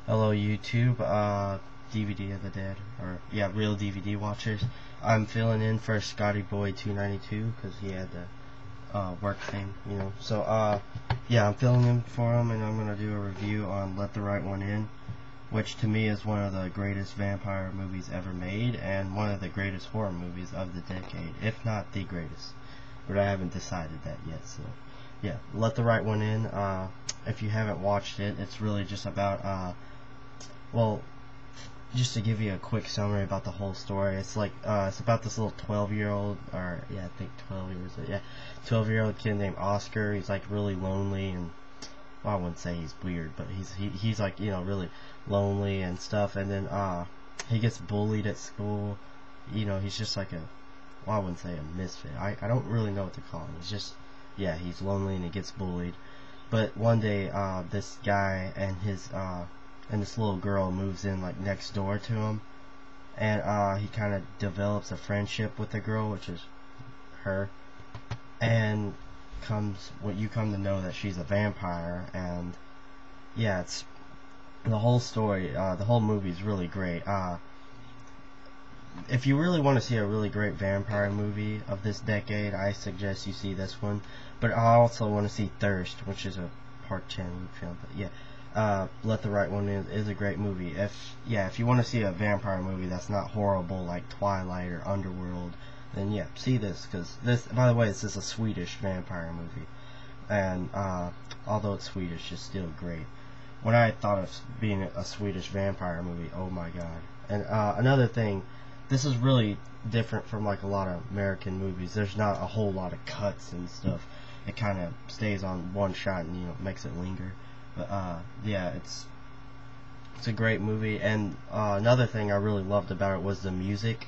Hello YouTube, DVD of the Dead, or yeah, real DVD watchers. I'm filling in for Scotty Boy 292 because he had the work thing, you know. So yeah, I'm filling in for him, and I'm gonna do a review on Let the Right One In, which to me is one of the greatest vampire movies ever made, and one of the greatest horror movies of the decade, if not the greatest. But I haven't decided that yet, so yeah, Let the Right One In. If you haven't watched it, it's really just about well, just to give you a quick summary about the whole story, it's like it's about this little 12-year-old, or yeah, I think 12 years, yeah, 12-year-old kid named Oscar. He's like really lonely, and well, I wouldn't say he's weird, but he's like, you know, really lonely and stuff. And then he gets bullied at school. You know, he's just like well, I wouldn't say a misfit. I don't really know what to call him. He's just, yeah, he's lonely and he gets bullied. But one day, this guy and this little girl moves in like next door to him, and he kind of develops a friendship with the girl, which is her, and what you come to know that she's a vampire. And yeah, it's the whole story. The whole movie is really great. If you really want to see a really great vampire movie of this decade, I suggest you see this one. But I also want to see Thirst, which is a part 10 film. But yeah, Let the Right One In is a great movie. If you want to see a vampire movie that's not horrible like Twilight or Underworld, then yeah, see this. Because this, by the way, this is a Swedish vampire movie, and although it's Swedish, it's still great. When I thought of being a Swedish vampire movie, oh my god! And another thing, this is really different from like a lot of American movies. There's not a whole lot of cuts and stuff. It kind of stays on one shot and, you know, makes it linger. But yeah, it's a great movie. And another thing I really loved about it was the music.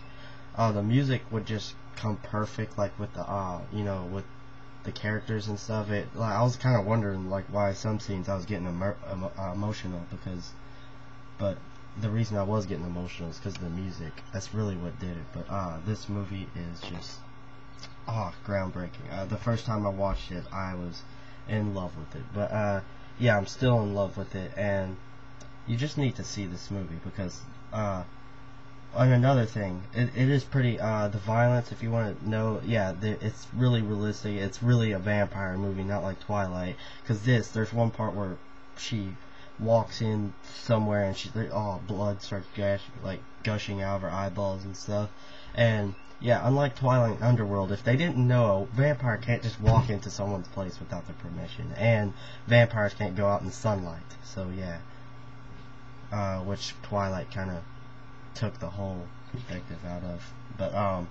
The music would just come perfect, like with the you know, with the characters and stuff. Like, I was kind of wondering like why some scenes I was getting emotional but the reason I was getting emotional is because of the music. That's really what did it. But this movie is just groundbreaking. The first time I watched it, I was in love with it. But yeah, I'm still in love with it, and you just need to see this movie because and another thing, it is pretty the violence. If you want to know, yeah, it's really realistic. It's really a vampire movie, not like Twilight. Because there's one part where she walks in somewhere and blood starts gushing out of her eyeballs and stuff. And yeah, unlike Twilight and Underworld, if they didn't know, a vampire can't just walk into someone's place without their permission, and vampires can't go out in sunlight. So yeah, which Twilight kind of took the whole perspective out of. But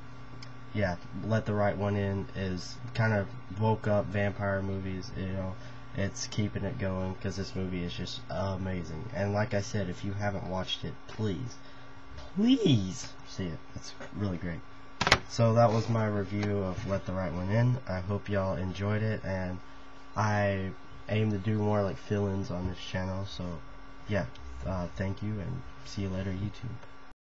yeah, Let the Right One In is kind of woke up vampire movies, you know. It's keeping it going because this movie is just amazing. And like I said, if you haven't watched it, please see it. It's really great. So that was my review of Let the Right One In. I hope y'all enjoyed it, and I aim to do more like fill-ins on this channel. So yeah, thank you, and see you later, YouTube.